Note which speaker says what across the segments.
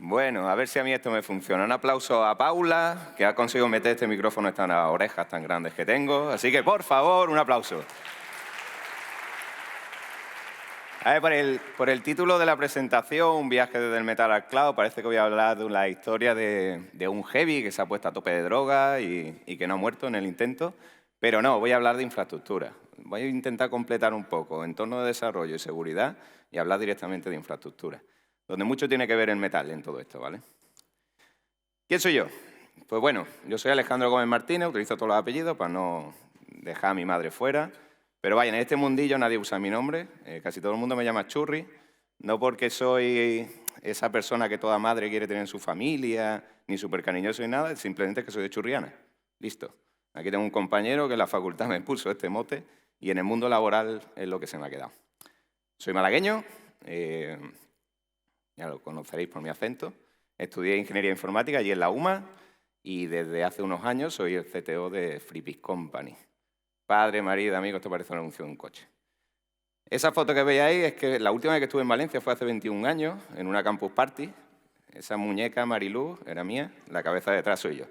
Speaker 1: Bueno, a ver si a mí esto me funciona. Un aplauso a Paula, que ha conseguido meter este micrófono en las orejas tan grandes que tengo. Así que, por favor, un aplauso. A ver, por el título de la presentación, Un viaje desde el metal al cloud, parece que voy a hablar de la historia de un heavy que se ha puesto a tope de droga y que no ha muerto en el intento. Pero no, voy a hablar de infraestructura. Voy a intentar completar un poco entorno de desarrollo y seguridad y hablar directamente de infraestructura, donde mucho tiene que ver el metal en todo esto, ¿vale? ¿Quién soy yo? Pues bueno, yo soy Alejandro Gómez Martínez, utilizo todos los apellidos para no dejar a mi madre fuera. Pero vaya, en este mundillo nadie usa mi nombre, casi todo el mundo me llama Churri, no porque soy esa persona que toda madre quiere tener en su familia, ni súper cariñoso ni nada, simplemente que soy de Churriana. Listo. Aquí tengo un compañero que en la facultad me puso este mote y en el mundo laboral es lo que se me ha quedado. Soy malagueño, ya lo conoceréis por mi acento, estudié Ingeniería Informática allí en la UMA y desde hace unos años soy el CTO de FreePic Company. Padre, marido, amigo, esto parece un anuncio de un coche. Esa foto que veis ahí es que la última vez que estuve en Valencia fue hace 21 años, en una campus party. Esa muñeca Mariluz era mía, la cabeza de detrás soy yo.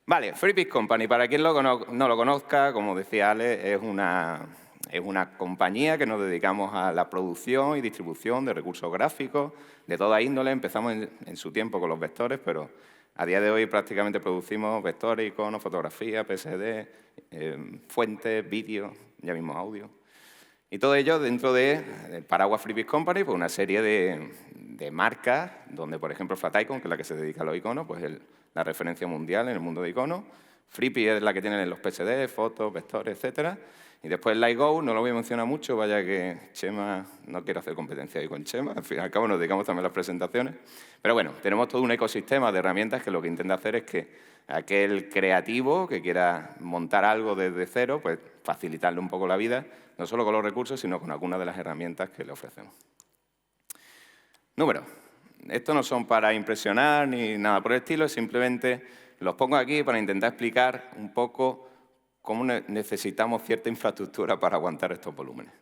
Speaker 1: Vale, FreePic Company, para quien no lo conozca, como decía Ale, es una compañía que nos dedicamos a la producción y distribución de recursos gráficos de toda índole. Empezamos en su tiempo con los vectores, pero a día de hoy prácticamente producimos vectores, iconos, fotografía, PSD, fuentes, vídeos, ya mismo audio. Y todo ello dentro del paraguas FreePic Company, pues una serie de marcas, donde por ejemplo Flaticon, que es la que se dedica a los iconos, pues la referencia mundial en el mundo de iconos. FreePic es la que tienen los PSD, fotos, vectores, etcétera. Y después LightGo, no lo voy a mencionar mucho, vaya que Chema, no quiero hacer competencia ahí con Chema, al fin y al cabo nos dedicamos también a las presentaciones. Pero bueno, tenemos todo un ecosistema de herramientas que lo que intenta hacer es que aquel creativo que quiera montar algo desde cero, pues facilitarle un poco la vida, no solo con los recursos, sino con algunas de las herramientas que le ofrecemos. Números. Estos no son para impresionar ni nada por el estilo, simplemente los pongo aquí para intentar explicar un poco cómo necesitamos cierta infraestructura para aguantar estos volúmenes.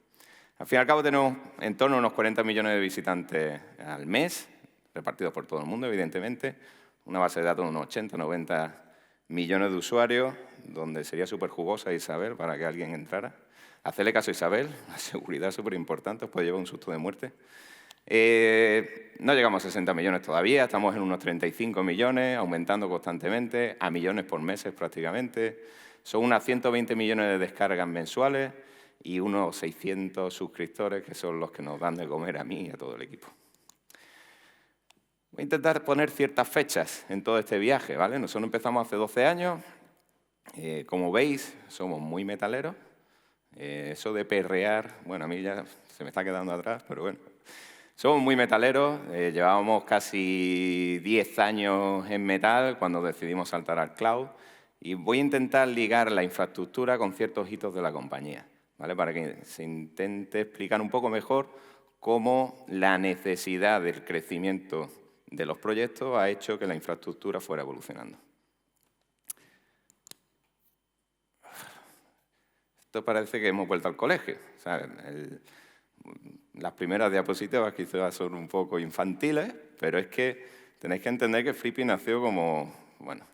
Speaker 1: Al fin y al cabo tenemos en torno a unos 40 millones de visitantes al mes, repartidos por todo el mundo, evidentemente, una base de datos de unos 80, 90 millones de usuarios, donde sería súper jugosa Isabel para que alguien entrara. Hacerle caso a Isabel, la seguridad es súper importante, os puede llevar un susto de muerte. No llegamos a 60 millones todavía, estamos en unos 35 millones, aumentando constantemente, a millones por meses prácticamente. Son unas 120 millones de descargas mensuales y unos 600 suscriptores, que son los que nos dan de comer a mí y a todo el equipo. Voy a intentar poner ciertas fechas en todo este viaje, ¿vale? Nosotros empezamos hace 12 años. Como veis, somos muy metaleros. Eso de perrear, bueno, a mí ya se me está quedando atrás, pero bueno. Somos muy metaleros, llevábamos casi 10 años en metal cuando decidimos saltar al cloud y voy a intentar ligar la infraestructura con ciertos hitos de la compañía, ¿vale? Para que se intente explicar un poco mejor cómo la necesidad del crecimiento de los proyectos ha hecho que la infraestructura fuera evolucionando. Esto parece que hemos vuelto al colegio, ¿sabes? Las primeras diapositivas quizás son un poco infantiles, pero es que tenéis que entender que FreePic nació como, bueno,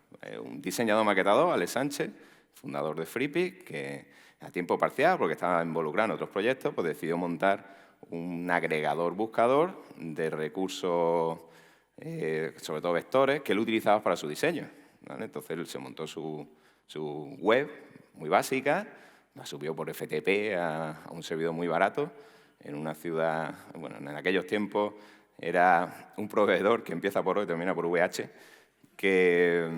Speaker 1: un diseñador maquetador, Alex Sánchez, fundador de FreePic, que a tiempo parcial, porque estaba involucrado en otros proyectos, pues decidió montar un agregador buscador de recursos, sobre todo vectores, que él utilizaba para su diseño, ¿vale? Entonces él se montó su web muy básica, la subió por FTP a un servidor muy barato, en una ciudad, bueno, en aquellos tiempos era un proveedor que empieza por O y termina por VH, que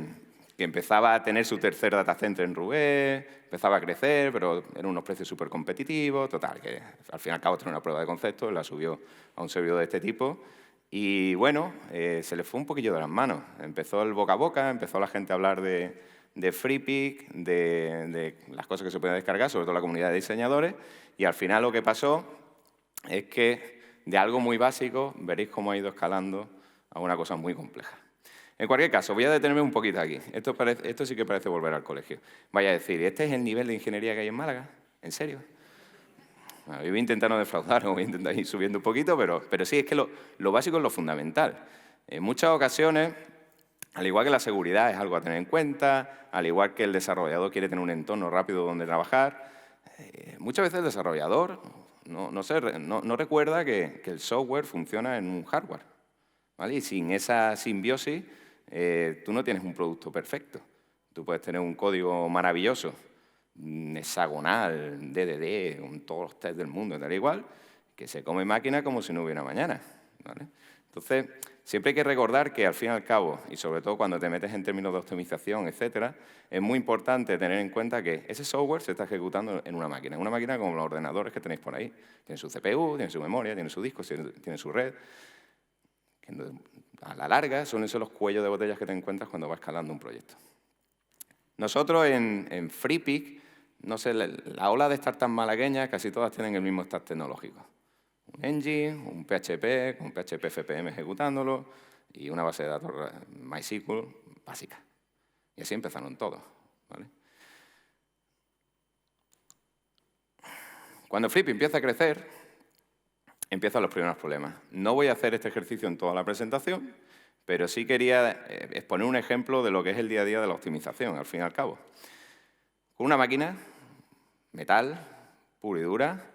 Speaker 1: empezaba a tener su tercer data center en Roubaix, empezaba a crecer, pero eran unos precios súper competitivos, total, que al fin y al cabo tenía una prueba de concepto, la subió a un servidor de este tipo y bueno, se le fue un poquillo de las manos. Empezó el boca a boca, empezó la gente a hablar de FreePic, de las cosas que se pueden descargar, sobre todo la comunidad de diseñadores, y al final lo que pasó es que de algo muy básico veréis cómo ha ido escalando a una cosa muy compleja. En cualquier caso, voy a detenerme un poquito aquí. Esto sí que parece volver al colegio. Vaya a decir, ¿este es el nivel de ingeniería que hay en Málaga? ¿En serio? Bueno, yo voy a intentar no defraudar, voy a intentar ir subiendo un poquito, pero sí, es que lo básico es lo fundamental. En muchas ocasiones, al igual que la seguridad es algo a tener en cuenta, al igual que el desarrollador quiere tener un entorno rápido donde trabajar, muchas veces el desarrollador no recuerda que el software funciona en un hardware, ¿vale? Y sin esa simbiosis, tú no tienes un producto perfecto. Tú puedes tener un código maravilloso, hexagonal, DDD, con todos los tests del mundo, tal igual, que se come máquina como si no hubiera mañana, ¿vale? Entonces, siempre hay que recordar que al fin y al cabo, y sobre todo cuando te metes en términos de optimización, etcétera, es muy importante tener en cuenta que ese software se está ejecutando en una máquina como los ordenadores que tenéis por ahí. Tiene su CPU, tiene su memoria, tiene su disco, tiene su red. A la larga son esos los cuellos de botellas que te encuentras cuando vas escalando un proyecto. Nosotros en Freepik, no sé, la ola de startups malagueñas casi todas tienen el mismo stack tecnológico. Un engine, un PHP, con PHP FPM ejecutándolo y una base de datos MySQL básica. Y así empezaron todos, ¿vale? Cuando Freepik empieza a crecer, empiezan los primeros problemas. No voy a hacer este ejercicio en toda la presentación, pero sí quería exponer un ejemplo de lo que es el día a día de la optimización, al fin y al cabo. Con una máquina, metal, pura y dura,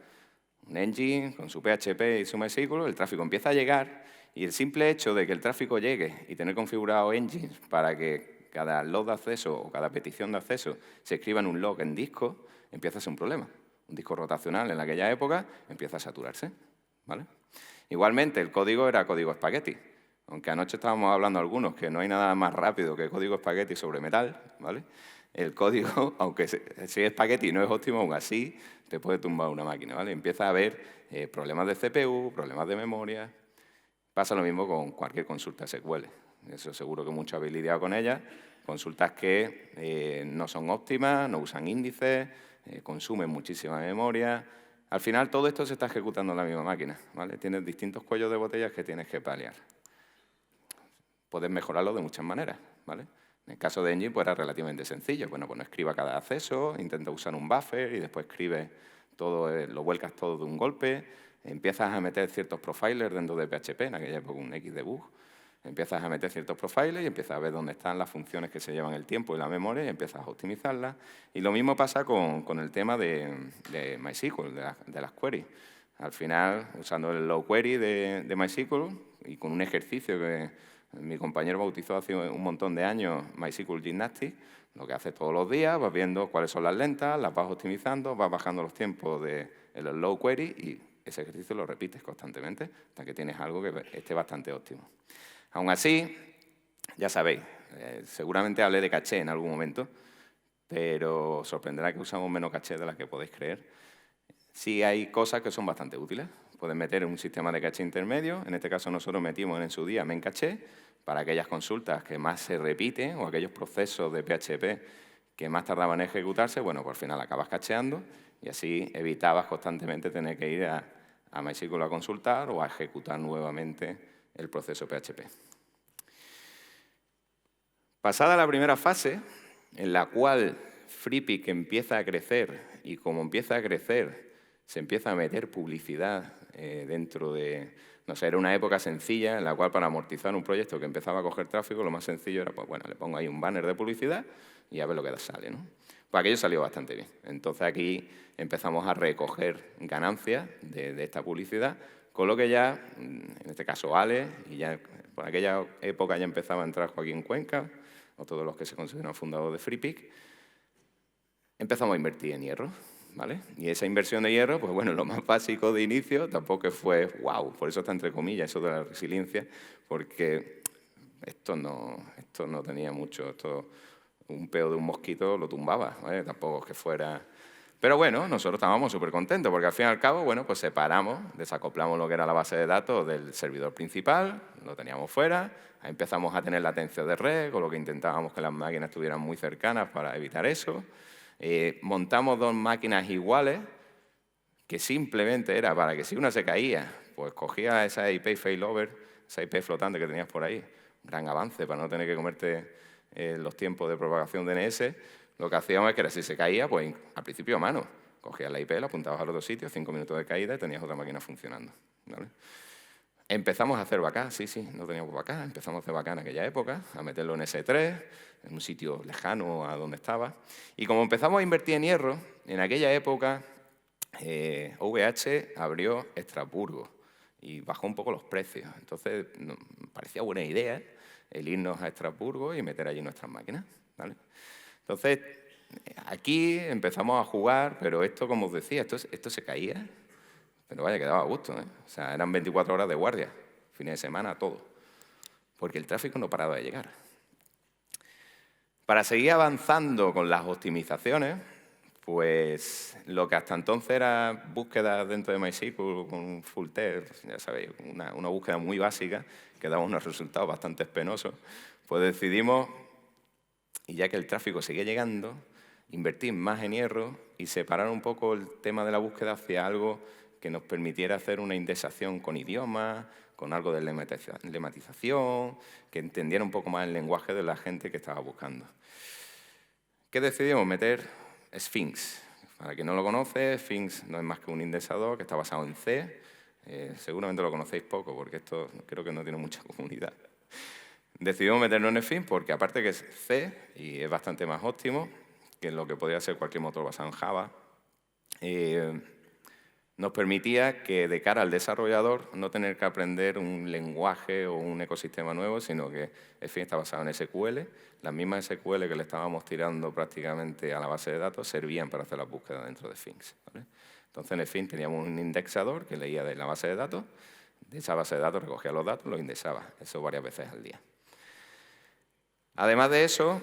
Speaker 1: un engine con su PHP y su MySQL, el tráfico empieza a llegar y el simple hecho de que el tráfico llegue y tener configurado engines para que cada log de acceso o cada petición de acceso se escriba en un log en disco, empieza a ser un problema. Un disco rotacional en aquella época empieza a saturarse, ¿vale? Igualmente, el código era código espagueti. Aunque anoche estábamos hablando algunos que no hay nada más rápido que código espagueti sobre metal, ¿vale? El código, aunque si es espagueti y no es óptimo, aún así te puede tumbar una máquina, ¿vale? Empieza a haber problemas de CPU, problemas de memoria. Pasa lo mismo con cualquier consulta SQL. Eso seguro que muchos habéis lidiado con ellas. Consultas que no son óptimas, no usan índices, consumen muchísima memoria. Al final todo esto se está ejecutando en la misma máquina, ¿vale? Tienes distintos cuellos de botellas que tienes que paliar. Puedes mejorarlo de muchas maneras, ¿vale? En el caso de Engine pues era relativamente sencillo. Bueno, pues no escriba cada acceso, intenta usar un buffer y después escribe todo, lo vuelcas todo de un golpe. Empiezas a meter ciertos profilers dentro de PHP, en aquella época un XDebug. Empiezas a meter ciertos profilers y empiezas a ver dónde están las funciones que se llevan el tiempo y la memoria y empiezas a optimizarlas. Y lo mismo pasa con el tema de MySQL, de las queries. Al final, usando el low query de MySQL y con un ejercicio que mi compañero bautizó hace un montón de años, MySQL Gymnastics, lo que haces todos los días, vas viendo cuáles son las lentas, las vas optimizando, vas bajando los tiempos del low query y ese ejercicio lo repites constantemente hasta que tienes algo que esté bastante óptimo. Aún así, ya sabéis, seguramente hablé de caché en algún momento, pero sorprenderá que usamos menos caché de las que podéis creer. Sí hay cosas que son bastante útiles. Puedes meter un sistema de caché intermedio. En este caso nosotros metimos en su día memcaché para aquellas consultas que más se repiten o aquellos procesos de PHP que más tardaban en ejecutarse. Bueno, pues al final acabas cacheando y así evitabas constantemente tener que ir a MySQL a consultar o a ejecutar nuevamente el proceso PHP. Pasada la primera fase, en la cual Freepik empieza a crecer y como empieza a crecer se empieza a meter publicidad dentro de... No sé, era una época sencilla en la cual para amortizar un proyecto que empezaba a coger tráfico, lo más sencillo era, pues bueno, le pongo ahí un banner de publicidad y a ver lo que sale, ¿no? Pues aquello salió bastante bien. Entonces aquí empezamos a recoger ganancias de esta publicidad, con lo que ya, en este caso Ale, y ya por aquella época ya empezaba a entrar Joaquín Cuenca, o todos los que se consideran fundadores de Freepik, empezamos a invertir en hierro, ¿vale? Y esa inversión de hierro, pues bueno, lo más básico de inicio tampoco fue wow, por eso está entre comillas eso de la resiliencia, porque esto no tenía mucho, un peo de un mosquito lo tumbaba, ¿vale? Tampoco es que fuera... Pero bueno, nosotros estábamos súper contentos porque al fin y al cabo, bueno, pues separamos, desacoplamos lo que era la base de datos del servidor principal, lo teníamos fuera, ahí empezamos a tener latencia de red, con lo que intentábamos que las máquinas estuvieran muy cercanas para evitar eso. Montamos dos máquinas iguales, que simplemente era para que si una se caía, pues cogía esa IP failover, esa IP flotante que tenías por ahí, un gran avance para no tener que comerte los tiempos de propagación DNS. Lo que hacíamos es que si se caía, pues al principio a mano, Cogías la IP, la apuntabas al otro sitio, 5 minutos de caída y tenías otra máquina funcionando, ¿vale? Empezamos a hacer backup, sí, no teníamos backup, empezamos a hacer backup en aquella época, a meterlo en S3, en un sitio lejano a donde estaba. Y como empezamos a invertir en hierro, en aquella época OVH abrió Estrasburgo y bajó un poco los precios. Entonces, me parecía buena idea el irnos a Estrasburgo y meter allí nuestras máquinas, ¿vale? Entonces, aquí empezamos a jugar, pero esto, como os decía, esto se caía. Pero vaya, que daba gusto, ¿eh? O sea, eran 24 horas de guardia, fines de semana, todo. Porque el tráfico no paraba de llegar. Para seguir avanzando con las optimizaciones, pues lo que hasta entonces era búsqueda dentro de MySQL con full text, ya sabéis, una búsqueda muy básica que daba unos resultados bastante penosos, pues decidimos, y ya que el tráfico seguía llegando, invertir más en hierro y separar un poco el tema de la búsqueda hacia algo que nos permitiera hacer una indexación con idiomas, con algo de lematización, que entendiera un poco más el lenguaje de la gente que estaba buscando. ¿Qué decidimos? Meter Sphinx. Para quien no lo conoce, Sphinx no es más que un indexador que está basado en C. Seguramente lo conocéis poco, porque esto creo que no tiene mucha comunidad. Decidimos meterlo en Sphinx porque, aparte que es C y es bastante más óptimo que lo que podría ser cualquier motor basado en Java, nos permitía que, de cara al desarrollador, no tener que aprender un lenguaje o un ecosistema nuevo, sino que Sphinx está basado en SQL. Las mismas SQL que le estábamos tirando prácticamente a la base de datos servían para hacer las búsquedas dentro de Sphinx, ¿vale? Entonces, en Sphinx teníamos un indexador que leía de la base de datos. De esa base de datos recogía los datos y los indexaba. Eso varias veces al día. Además de eso,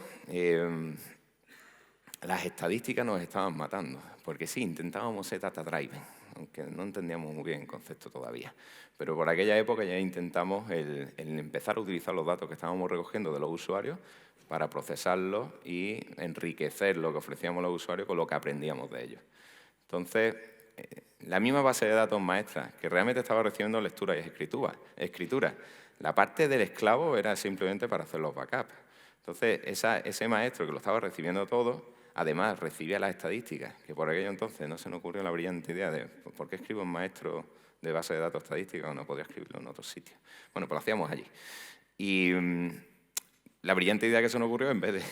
Speaker 1: las estadísticas nos estaban matando. Porque sí, intentábamos ser data-driven, aunque no entendíamos muy bien el concepto todavía. Pero por aquella época ya intentamos el empezar a utilizar los datos que estábamos recogiendo de los usuarios para procesarlos y enriquecer lo que ofrecíamos a los usuarios con lo que aprendíamos de ellos. Entonces, la misma base de datos maestra, que realmente estaba recibiendo lectura y escritura. La parte del esclavo era simplemente para hacer los backups. Entonces, ese maestro que lo estaba recibiendo todo, además recibía las estadísticas, que por aquello entonces no se nos ocurrió la brillante idea de ¿por qué escribo en maestro de base de datos estadística o no podría escribirlo en otro sitio? Bueno, pues lo hacíamos allí. Y la brillante idea que se nos ocurrió, en vez de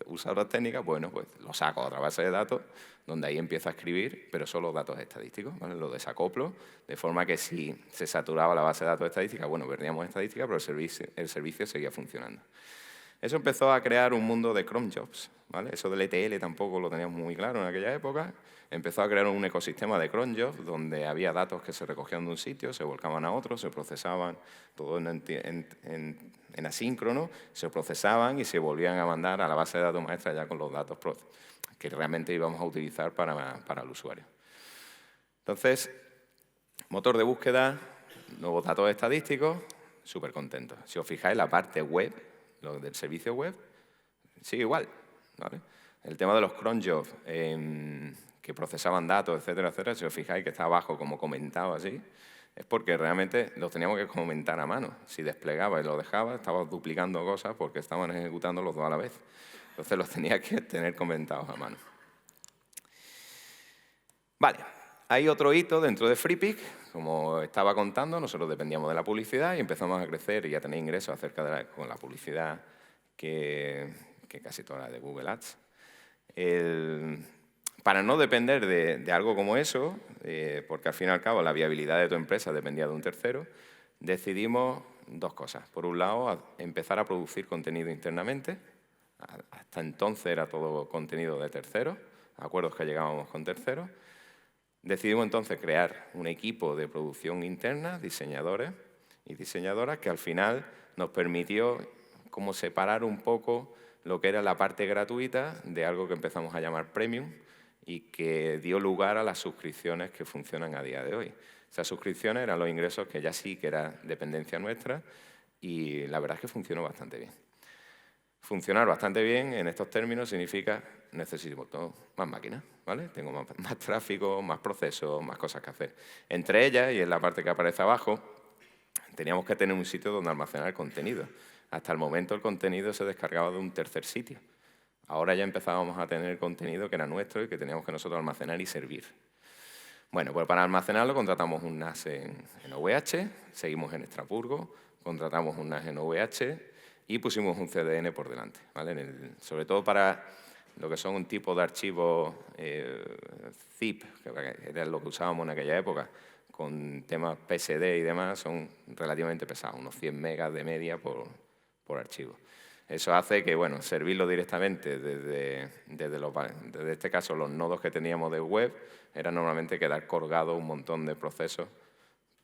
Speaker 1: usar otras técnicas, bueno, pues lo saco a otra base de datos, donde ahí empiezo a escribir, pero solo datos estadísticos, ¿vale? Lo desacoplo, de forma que si se saturaba la base de datos estadística, bueno, perdíamos estadística, pero el servicio seguía funcionando. Eso empezó a crear un mundo de cron jobs, ¿vale? Eso del ETL tampoco lo teníamos muy claro en aquella época. Empezó a crear un ecosistema de cron jobs donde había datos que se recogían de un sitio, se volcaban a otro, se procesaban, todo en asíncrono, se procesaban y se volvían a mandar a la base de datos maestra ya con los datos que realmente íbamos a utilizar para el usuario. Entonces, motor de búsqueda, nuevos datos estadísticos, súper contentos. Si os fijáis, la parte web, lo del servicio web, sigue igual, ¿vale? El tema de los cron jobs, que procesaban datos, etcétera, etcétera, si os fijáis que está abajo como comentado así, es porque realmente los teníamos que comentar a mano. Si desplegaba y lo dejaba, estabas duplicando cosas porque estaban ejecutando los dos a la vez. Entonces los tenías que tener comentados a mano. Vale, hay otro hito dentro de FreePic. Como estaba contando, nosotros dependíamos de la publicidad y empezamos a crecer y a tener ingresos con la publicidad que casi toda la de Google Ads. Para no depender de algo como eso, porque al fin y al cabo la viabilidad de tu empresa dependía de un tercero, decidimos dos cosas. Por un lado, empezar a producir contenido internamente. Hasta entonces era todo contenido de terceros, acuerdos que llegábamos con terceros. Decidimos entonces crear un equipo de producción interna, diseñadores y diseñadoras, que al final nos permitió como separar un poco lo que era la parte gratuita de algo que empezamos a llamar Premium y que dio lugar a las suscripciones que funcionan a día de hoy. Esas suscripciones eran los ingresos que ya sí que era dependencia nuestra y la verdad es que funcionó bastante bien. Funcionar bastante bien en estos términos significa necesito más máquinas, ¿vale? Tengo más tráfico, más procesos, más cosas que hacer. Entre ellas, y en la parte que aparece abajo, teníamos que tener un sitio donde almacenar el contenido. Hasta el momento el contenido se descargaba de un tercer sitio. Ahora ya empezábamos a tener contenido que era nuestro y que teníamos que nosotros almacenar y servir. Bueno, pues para almacenarlo contratamos un NAS en OVH, seguimos en Estrasburgo, contratamos un NAS en OVH y pusimos un CDN por delante, ¿vale? Sobre todo para lo que son un tipo de archivos zip, que era lo que usábamos en aquella época, con temas PSD y demás, son relativamente pesados, unos 100 megas de media por archivo. Eso hace que, bueno, servirlo directamente desde este caso, los nodos que teníamos de web, era normalmente quedar colgado un montón de procesos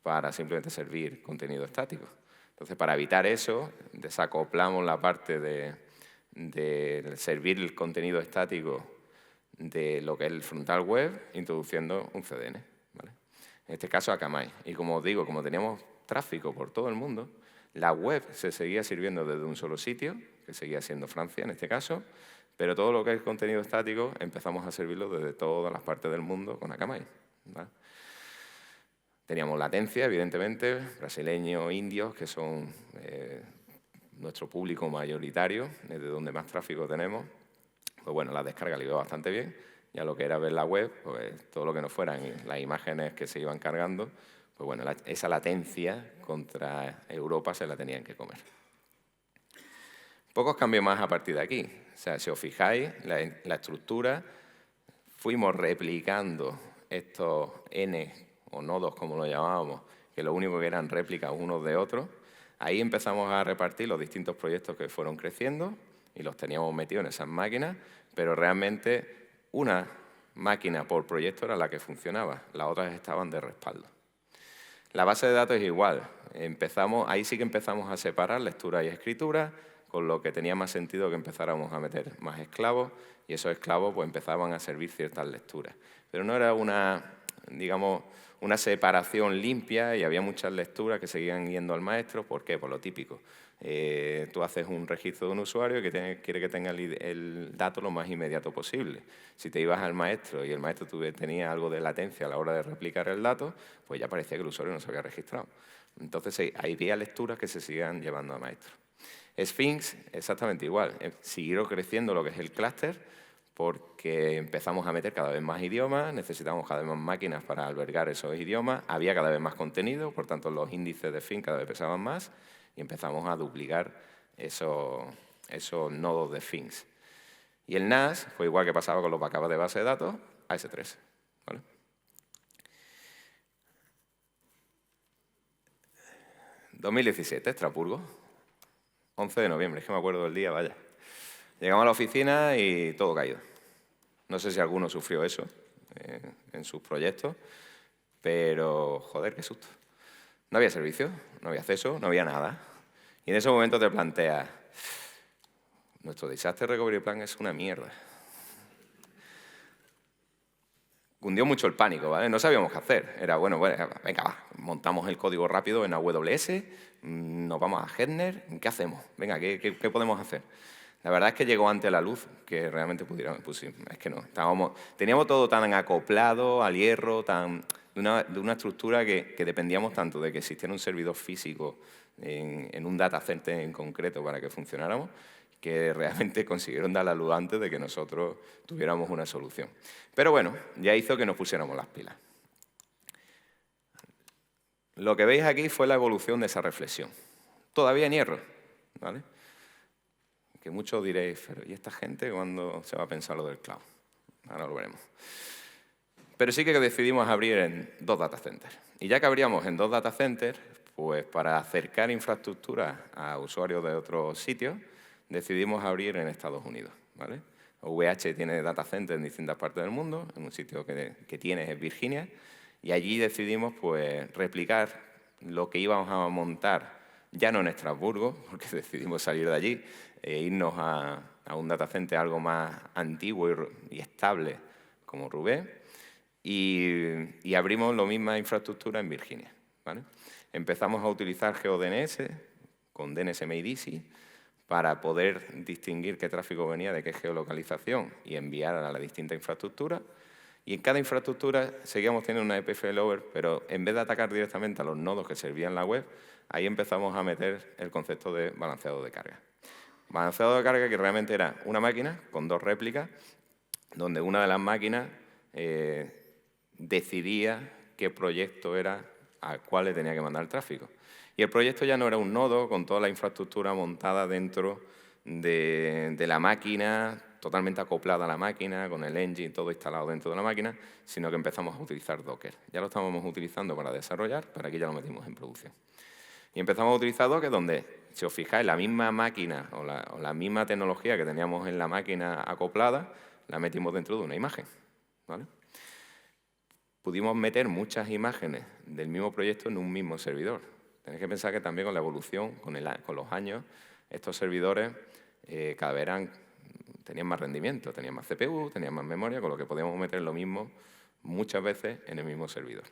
Speaker 1: para simplemente servir contenido estático. Entonces, para evitar eso, desacoplamos la parte de servir el contenido estático de lo que es el frontal web, introduciendo un CDN, ¿vale? En este caso, Akamai. Y como os digo, como teníamos tráfico por todo el mundo, la web se seguía sirviendo desde un solo sitio, que seguía siendo Francia en este caso, pero todo lo que es contenido estático empezamos a servirlo desde todas las partes del mundo con Akamai, ¿vale? Teníamos latencia, evidentemente, brasileños, indios, que son nuestro público mayoritario, desde donde más tráfico tenemos. Pues bueno, la descarga le iba bastante bien, y a lo que era ver la web, pues todo lo que no fueran las imágenes que se iban cargando, pues bueno, esa latencia contra Europa se la tenían que comer. Pocos cambios más a partir de aquí. O sea, si os fijáis, la estructura, fuimos replicando estos N o nodos, como lo llamábamos, que lo único que eran réplicas unos de otros. Ahí empezamos a repartir los distintos proyectos que fueron creciendo y los teníamos metidos en esas máquinas, pero realmente una máquina por proyecto era la que funcionaba, las otras estaban de respaldo. La base de datos es igual. Ahí sí que empezamos a separar lectura y escritura, con lo que tenía más sentido que empezáramos a meter más esclavos, y esos esclavos pues empezaban a servir ciertas lecturas. Pero no era digamos, una separación limpia, y había muchas lecturas que seguían yendo al maestro. ¿Por qué? Por lo típico. Tú haces un registro de un usuario que quiere que tenga el dato lo más inmediato posible. Si te ibas al maestro y el maestro tenía algo de latencia a la hora de replicar el dato, pues ya parecía que el usuario no se había registrado. Entonces, había lecturas que se siguen llevando a maestro. Sphinx, exactamente igual. Siguió creciendo lo que es el clúster, porque empezamos a meter cada vez más idiomas, necesitamos cada vez más máquinas para albergar esos idiomas, había cada vez más contenido, por tanto los índices de Sphinx cada vez pesaban más, y empezamos a duplicar esos nodos de Sphinx. Y el NAS fue igual que pasaba con los backups de base de datos, AS3. ¿Vale? ...2017, Estrasburgo, 11 de noviembre, es que me acuerdo del día, vaya. Llegamos a la oficina y todo caído. No sé si alguno sufrió eso en sus proyectos, pero, joder, qué susto. No había servicio, no había acceso, no había nada. Y en ese momento te planteas, nuestro Disaster Recovery Plan es una mierda. Cundió mucho el pánico, ¿vale? No sabíamos qué hacer. Era, bueno, venga, va, montamos el código rápido en AWS, nos vamos a Headner, ¿qué hacemos? Venga, ¿qué podemos hacer? La verdad es que llegó ante la luz que realmente pudiéramos, pues sí, es que no. Teníamos todo tan acoplado al hierro, de una estructura que dependíamos tanto de que existiera un servidor físico en un data center en concreto para que funcionáramos, que realmente consiguieron dar la luz antes de que nosotros tuviéramos una solución. Pero bueno, ya hizo que nos pusiéramos las pilas. Lo que veis aquí fue la evolución de esa reflexión. Todavía en hierro, ¿vale? Que muchos diréis, pero ¿y esta gente cuándo se va a pensar lo del cloud? Ahora lo veremos. Pero sí que decidimos abrir en 2 data centers. Y ya que abríamos en 2 data centers, pues para acercar infraestructura a usuarios de otros sitios, decidimos abrir en Estados Unidos, ¿vale? OVH tiene data centers en distintas partes del mundo, en un sitio que tiene es Virginia, y allí decidimos pues replicar lo que íbamos a montar, ya no en Estrasburgo, porque decidimos salir de allí e irnos a un data center algo más antiguo y estable como Roubaix, y abrimos la misma infraestructura en Virginia, ¿vale? Empezamos a utilizar GeoDNS con DNS-MADC para poder distinguir qué tráfico venía de qué geolocalización y enviar a la distinta infraestructura. Y en cada infraestructura seguíamos teniendo una EP failover, pero en vez de atacar directamente a los nodos que servían la web, ahí empezamos a meter el concepto de balanceado de carga. Balanceado de carga que realmente era una máquina con dos réplicas, donde una de las máquinas decidía qué proyecto era al cual le tenía que mandar el tráfico. Y el proyecto ya no era un nodo con toda la infraestructura montada dentro de la máquina, totalmente acoplada a la máquina, con el engine, todo instalado dentro de la máquina, sino que empezamos a utilizar Docker. Ya lo estábamos utilizando para desarrollar, pero aquí ya lo metimos en producción. Y empezamos a utilizar Docker donde, si os fijáis, la misma máquina o la misma tecnología que teníamos en la máquina acoplada, la metimos dentro de una imagen, ¿vale? Pudimos meter muchas imágenes del mismo proyecto en un mismo servidor. Tenéis que pensar que también con la evolución, con los años, estos servidores cada vez tenían más rendimiento, tenían más CPU, tenían más memoria, con lo que podíamos meter lo mismo muchas veces en el mismo servidor.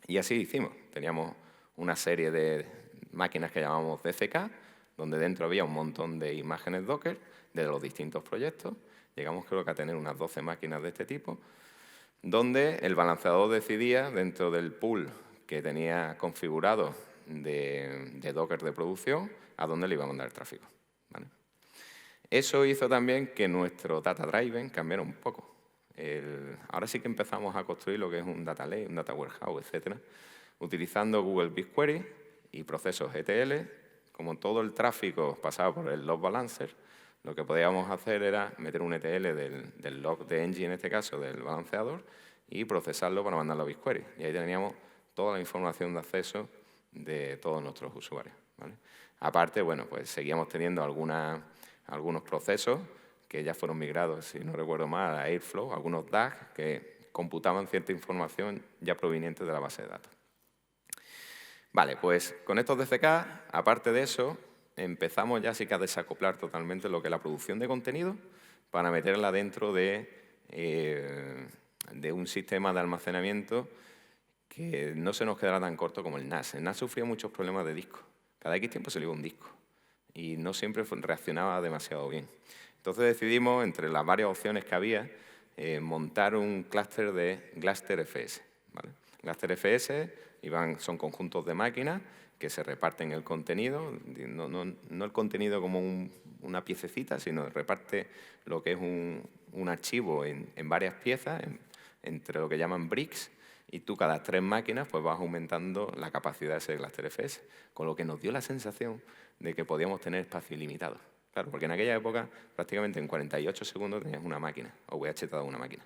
Speaker 1: Y así hicimos. Teníamos una serie de máquinas que llamamos DCK, donde dentro había un montón de imágenes Docker de los distintos proyectos. Llegamos creo que a tener unas 12 máquinas de este tipo, donde el balanceador decidía, dentro del pool que tenía configurado de Docker de producción, a dónde le iba a mandar el tráfico, ¿vale? Eso hizo también que nuestro data driven cambiara un poco. Ahora sí que empezamos a construir lo que es un data lake, un data warehouse, etcétera, utilizando Google BigQuery y procesos ETL. Como todo el tráfico pasaba por el load balancer, lo que podíamos hacer era meter un ETL del log de Engie, en este caso, del balanceador, y procesarlo para mandarlo a BigQuery. Y ahí teníamos toda la información de acceso de todos nuestros usuarios, ¿vale? Aparte, bueno, pues seguíamos teniendo algunos procesos que ya fueron migrados, si no recuerdo mal, a Airflow, algunos DAG que computaban cierta información ya proveniente de la base de datos. Vale, pues con estos DCK, aparte de eso, empezamos ya sí que a desacoplar totalmente lo que es la producción de contenido para meterla dentro de un sistema de almacenamiento que no se nos quedara tan corto como el NAS. El NAS sufría muchos problemas de disco. Cada X tiempo se le iba un disco y no siempre reaccionaba demasiado bien. Entonces decidimos, entre las varias opciones que había, montar un clúster de GlusterFS, ¿vale? GlusterFS son conjuntos de máquinas que se reparten el contenido, no el contenido como una piececita, sino reparte lo que es un archivo en varias piezas, entre lo que llaman bricks, y tú cada 3 máquinas pues vas aumentando la capacidad de ese GlusterFS, con lo que nos dio la sensación de que podíamos tener espacio ilimitado. Claro, porque en aquella época prácticamente en 48 segundos tenías una máquina, o VH toda una máquina.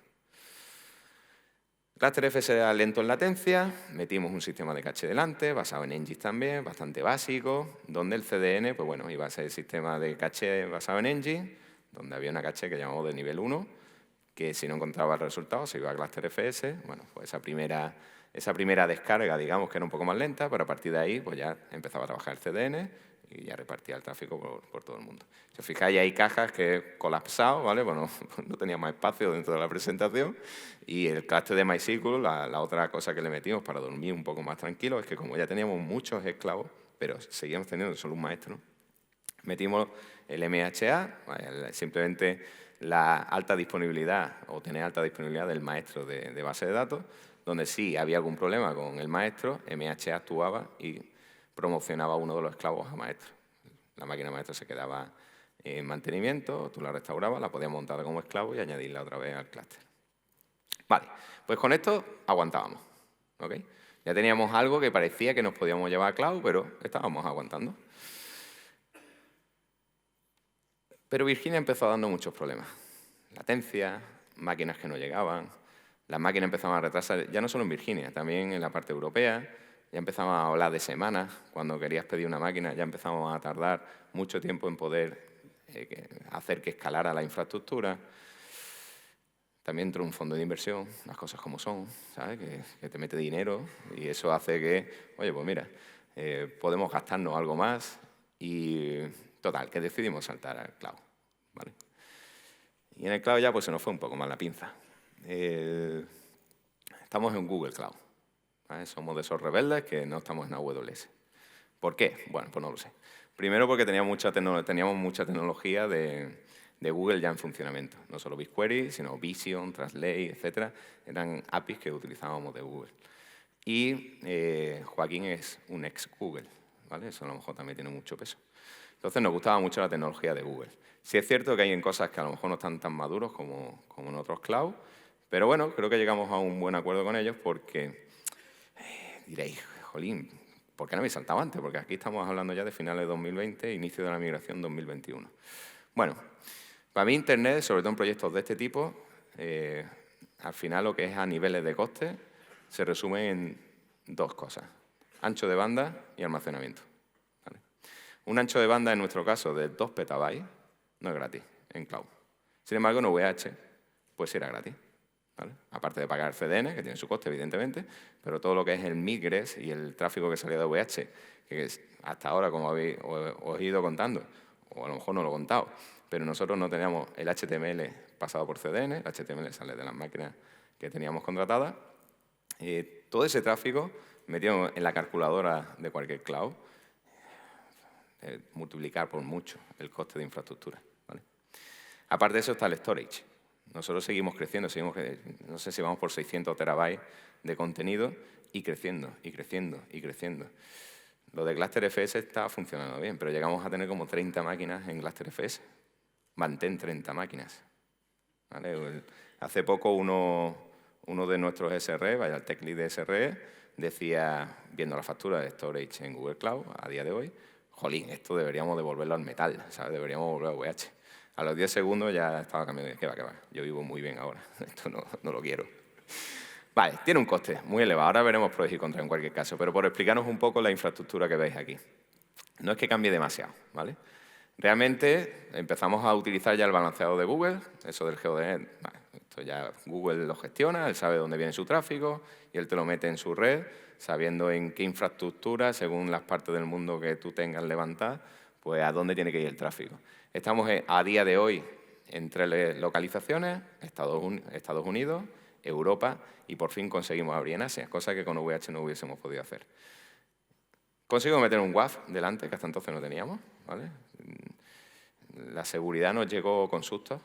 Speaker 1: GlusterFS era lento en latencia, metimos un sistema de caché delante, basado en Engis también, bastante básico, donde el CDN, pues bueno, iba a ser el sistema de caché basado en Engis, donde había una caché que llamamos de nivel 1, que si no encontraba el resultado se iba a GlusterFS. Bueno, pues esa primera descarga, digamos que era un poco más lenta, pero a partir de ahí pues ya empezaba a trabajar el CDN y ya repartía el tráfico por todo el mundo. Si os fijáis, hay cajas que he colapsado, ¿vale? Bueno, no tenía más espacio dentro de la presentación. Y el cluster de MySQL, la otra cosa que le metimos para dormir un poco más tranquilo, es que como ya teníamos muchos esclavos, pero seguíamos teniendo solo un maestro, metimos el MHA, simplemente la alta disponibilidad o tener alta disponibilidad del maestro de base de datos, donde sí había algún problema con el maestro, MHA actuaba y promocionaba uno de los esclavos a maestro. La máquina maestro se quedaba en mantenimiento, tú la restaurabas, la podías montar como esclavo y añadirla otra vez al clúster. Vale, pues con esto aguantábamos, ¿ok? Ya teníamos algo que parecía que nos podíamos llevar a cloud, pero estábamos aguantando. Pero Virginia empezó dando muchos problemas. Latencia, máquinas que no llegaban, las máquinas empezaban a retrasar, ya no solo en Virginia, también en la parte europea. Ya empezamos a hablar de semanas. Cuando querías pedir una máquina ya empezamos a tardar mucho tiempo en poder hacer que escalara la infraestructura. También entró un fondo de inversión, las cosas como son, ¿sabes? Que te mete dinero y eso hace que, oye, pues mira, podemos gastarnos algo más y total, que decidimos saltar al cloud, ¿vale? Y en el cloud ya pues se nos fue un poco más la pinza. Estamos en Google Cloud, ¿vale? Somos de esos rebeldes que no estamos en AWS. ¿Por qué? Bueno, pues no lo sé. Primero porque teníamos mucha tecnología de Google ya en funcionamiento. No solo BigQuery, sino Vision, Translate, etc. Eran APIs que utilizábamos de Google. Y Joaquín es un ex-Google, ¿vale? Eso a lo mejor también tiene mucho peso. Entonces nos gustaba mucho la tecnología de Google. Sí es cierto que hay en cosas que a lo mejor no están tan maduros como en otros cloud, pero bueno, creo que llegamos a un buen acuerdo con ellos porque diréis, jolín, ¿por qué no habéis saltado antes? Porque aquí estamos hablando ya de finales de 2020, inicio de la migración 2021. Bueno, para mí Internet, sobre todo en proyectos de este tipo, al final lo que es a niveles de coste, se resume en dos cosas: ancho de banda y almacenamiento. ¿Vale? Un ancho de banda, en nuestro caso, de 2 petabytes, no es gratis en cloud. Sin embargo, en VH, pues sí era gratis. ¿Vale? Aparte de pagar el CDN, que tiene su coste, evidentemente, pero todo lo que es el migres y el tráfico que salía de VH, que hasta ahora, como os he ido contando, o a lo mejor no lo he contado, pero nosotros no teníamos el HTML pasado por CDN, el HTML sale de las máquinas que teníamos contratadas. Todo ese tráfico metido en la calculadora de cualquier cloud, multiplicar por mucho el coste de infraestructura. ¿Vale? Aparte de eso está el storage. Nosotros seguimos creciendo, no sé si vamos por 600 terabytes de contenido y creciendo, y creciendo, y creciendo. Lo de GlusterFS está funcionando bien, pero llegamos a tener como 30 máquinas en GlusterFS. Mantén 30 máquinas. ¿Vale? Hace poco uno de nuestros SRE, vaya, el tech lead de SRE, decía, viendo la factura de storage en Google Cloud a día de hoy, jolín, esto deberíamos devolverlo al metal, ¿sabes? Deberíamos volverlo a VH. A los 10 segundos ya estaba cambiando. ¿Qué va, qué va? Yo vivo muy bien ahora. Esto no lo quiero. Vale, tiene un coste muy elevado. Ahora veremos pros y contras en cualquier caso. Pero por explicaros un poco la infraestructura que veis aquí. No es que cambie demasiado, ¿vale? Realmente empezamos a utilizar ya el balanceado de Google, eso del GeoDNet. Vale, esto ya Google lo gestiona, él sabe dónde viene su tráfico y él te lo mete en su red, sabiendo en qué infraestructura, según las partes del mundo que tú tengas levantadas, pues a dónde tiene que ir el tráfico. Estamos a día de hoy en 3 localizaciones: Estados Unidos, Europa, y por fin conseguimos abrir en Asia, cosa que con VH no hubiésemos podido hacer. Conseguimos meter un WAF delante, que hasta entonces no teníamos, ¿vale? La seguridad nos llegó con sustos.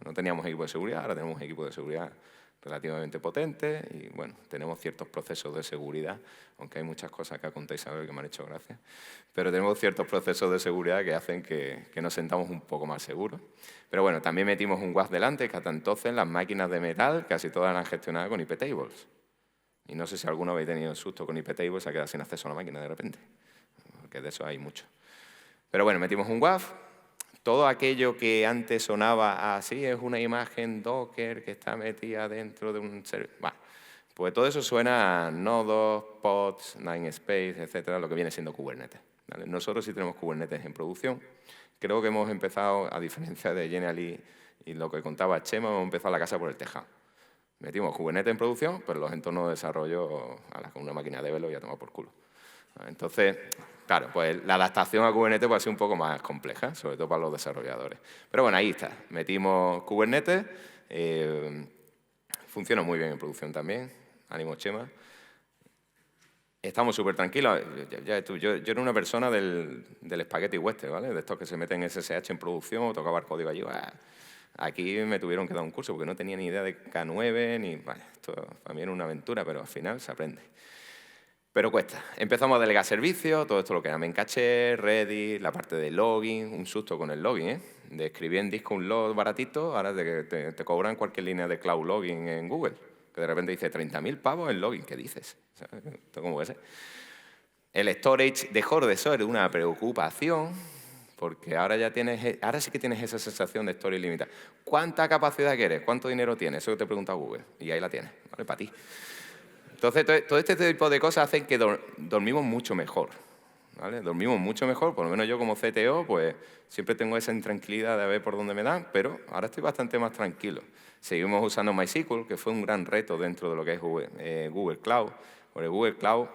Speaker 1: No teníamos equipo de seguridad, ahora tenemos un equipo de seguridad relativamente potente y, bueno, tenemos ciertos procesos de seguridad, aunque hay muchas cosas que contáis a ver que me han hecho gracia, pero tenemos ciertos procesos de seguridad que hacen que nos sentamos un poco más seguros. Pero bueno, también metimos un WAF delante, que hasta entonces las máquinas de metal casi todas eran gestionadas con IP tables. Y no sé si alguno habéis tenido el susto con IP tables, se ha quedado sin acceso a la máquina de repente, porque de eso hay mucho. Pero bueno, metimos un WAF. Todo aquello que antes sonaba así es una imagen Docker que está metida dentro de un servidor. Bueno, pues todo eso suena a nodos, pods, namespace, etcétera, lo que viene siendo Kubernetes. ¿Vale? Nosotros sí tenemos Kubernetes en producción. Creo que hemos empezado, a diferencia de Genial y lo que contaba Chema, hemos empezado la casa por el tejado. Metimos Kubernetes en producción, pero los entornos de desarrollo, con una máquina de velo, ya toma por culo. Entonces, claro, pues la adaptación a Kubernetes puede ser un poco más compleja, sobre todo para los desarrolladores. Pero bueno, ahí está. Metimos Kubernetes, funciona muy bien en producción también, ánimo Chema. Estamos súper tranquilos. Yo era una persona del spaghetti western, ¿vale? De estos que se meten en SSH en producción o tocaba el código allí. Aquí me tuvieron que dar un curso porque no tenía ni idea de K9, ni... Vale, esto para mí era una aventura, pero al final se aprende. Pero cuesta. Empezamos a delegar servicios, todo esto lo que era Memcache, Redis, la parte de login, un susto con el login, ¿eh? De escribir en disco un log baratito, ahora te cobran cualquier línea de cloud login en Google, que de repente dice 30.000 pavos en login, ¿qué dices? ¿Esto cómo puede ser? El storage dejó de ser una preocupación, porque ahora sí que tienes esa sensación de storage limitada. ¿Cuánta capacidad quieres? ¿Cuánto dinero tienes? Eso que te pregunta Google, y ahí la tienes, ¿vale? Para ti. Entonces, todo este tipo de cosas hacen que dormimos mucho mejor, ¿vale? Dormimos mucho mejor, por lo menos yo como CTO, pues siempre tengo esa intranquilidad de ver por dónde me dan, pero ahora estoy bastante más tranquilo. Seguimos usando MySQL, que fue un gran reto dentro de lo que es Google Cloud. Porque Google Cloud,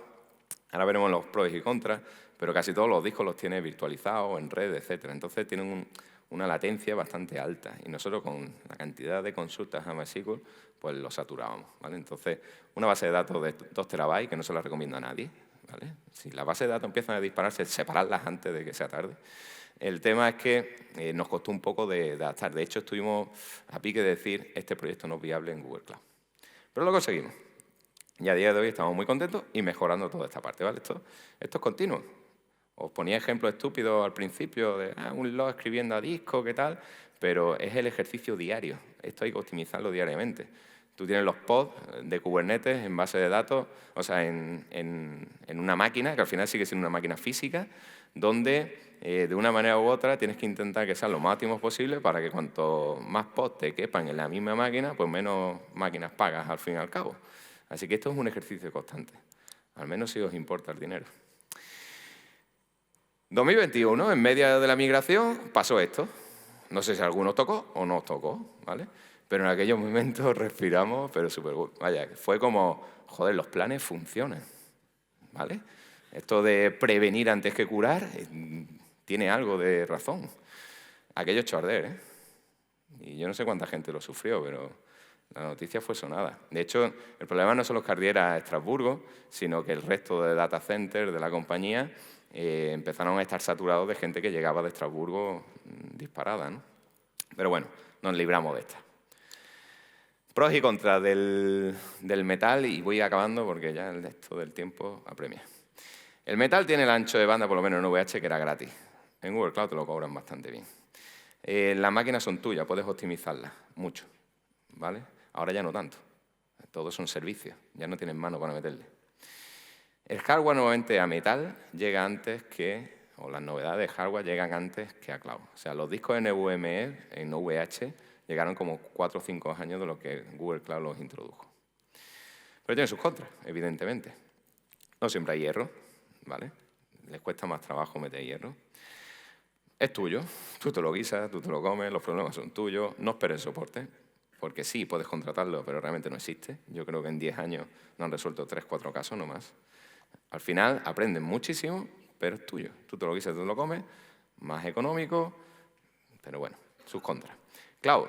Speaker 1: ahora veremos los pros y contras, pero casi todos los discos los tiene virtualizados, en red, etc. Entonces tienen una latencia bastante alta y nosotros con la cantidad de consultas a MySQL pues lo saturábamos, ¿vale? Entonces, una base de datos de 2 terabytes que no se la recomiendo a nadie, ¿vale? Si las bases de datos empiezan a dispararse, separarlas antes de que sea tarde. El tema es que nos costó un poco de adaptar. De hecho, estuvimos a pique de decir este proyecto no es viable en Google Cloud. Pero lo conseguimos. Y a día de hoy estamos muy contentos y mejorando toda esta parte, ¿vale? Esto es continuo. Os ponía ejemplos estúpidos al principio de un log escribiendo a disco, qué tal, pero es el ejercicio diario. Esto hay que optimizarlo diariamente. Tú tienes los pods de Kubernetes en base de datos, o sea, en una máquina, que al final sigue siendo una máquina física, donde de una manera u otra tienes que intentar que sean lo más óptimos posible para que cuanto más pods te quepan en la misma máquina, pues menos máquinas pagas al fin y al cabo. Así que esto es un ejercicio constante, al menos si os importa el dinero. 2021, en medio de la migración, pasó esto. No sé si a alguno tocó o no os tocó, ¿vale? Pero en aquellos momentos respiramos, pero súper... Vaya, fue como, joder, los planes funcionan, ¿vale? Esto de prevenir antes que curar tiene algo de razón. Aquello echó a arder, ¿eh? Y yo no sé cuánta gente lo sufrió, pero la noticia fue sonada. De hecho, el problema no solo es que ardiera Estrasburgo, sino que el resto de data centers de la compañía empezaron a estar saturados de gente que llegaba de Estrasburgo disparada, ¿no? Pero bueno, nos libramos de esta. Pros y contras del metal, y voy acabando porque ya el resto del tiempo apremia. El metal tiene el ancho de banda, por lo menos en VH, que era gratis. En Google Cloud te lo cobran bastante bien. Las máquinas son tuyas, puedes optimizarlas mucho, ¿vale? Ahora ya no tanto. Todos son servicios, ya no tienes mano para meterle. El hardware nuevamente a metal llega antes que, o las novedades de hardware llegan antes que a cloud. O sea, los discos NVMe en VH llegaron como 4 o 5 años de lo que Google Cloud los introdujo. Pero tiene sus contras, evidentemente. No siempre hay hierro, ¿vale? Les cuesta más trabajo meter hierro. Es tuyo, tú te lo guisas, tú te lo comes, los problemas son tuyos, no esperes soporte, porque sí, puedes contratarlo, pero realmente no existe. Yo creo que en 10 años no han resuelto 3 o 4 casos, no más. Al final aprenden muchísimo, pero es tuyo. Tú te lo guisas, tú te lo comes, más económico, pero bueno, sus contras. Cloud.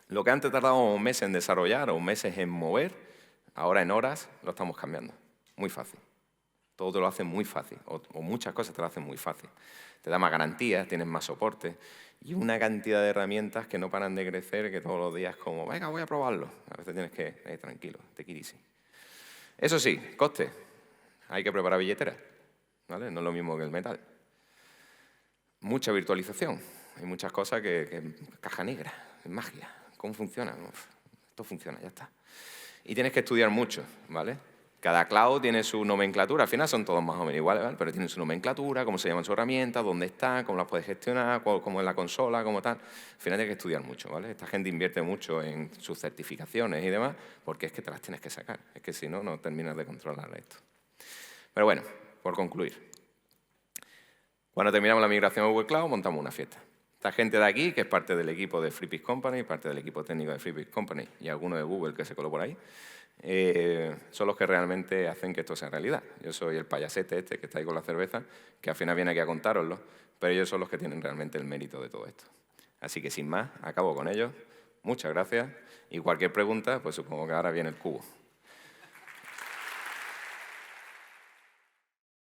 Speaker 1: Lo que antes tardaba meses en desarrollar o meses en mover, ahora en horas lo estamos cambiando. Muy fácil. Todo te lo hace muy fácil, o muchas cosas te lo hacen muy fácil. Te da más garantías, tienes más soporte y una cantidad de herramientas que no paran de crecer, que todos los días como, venga, voy a probarlo. A veces tienes que, tranquilo, take it easy. Eso sí, coste. Hay que preparar billeteras, ¿vale? No es lo mismo que el metal. Mucha virtualización. Hay muchas cosas que caja negra, es magia. ¿Cómo funciona? Uf, esto funciona, ya está. Y tienes que estudiar mucho, ¿vale? Cada cloud tiene su nomenclatura, al final son todos más o menos iguales, ¿vale? Pero tienen su nomenclatura, cómo se llaman sus herramientas, dónde están, cómo las puedes gestionar, cómo es la consola, cómo tal. Al final tienes que estudiar mucho, ¿vale? Esta gente invierte mucho en sus certificaciones y demás, porque es que te las tienes que sacar. Es que si no, no terminas de controlar esto. Pero bueno, por concluir. Cuando terminamos la migración a Google Cloud, montamos una fiesta. Esta gente de aquí, que es parte del equipo de FreePix Company, parte del equipo técnico de FreePix Company y alguno de Google que se coló por ahí, son los que realmente hacen que esto sea realidad. Yo soy el payasete este que está ahí con la cerveza, que al final viene aquí a contároslo, pero ellos son los que tienen realmente el mérito de todo esto. Así que sin más, acabo con ellos. Muchas gracias y cualquier pregunta, pues supongo que ahora viene el cubo.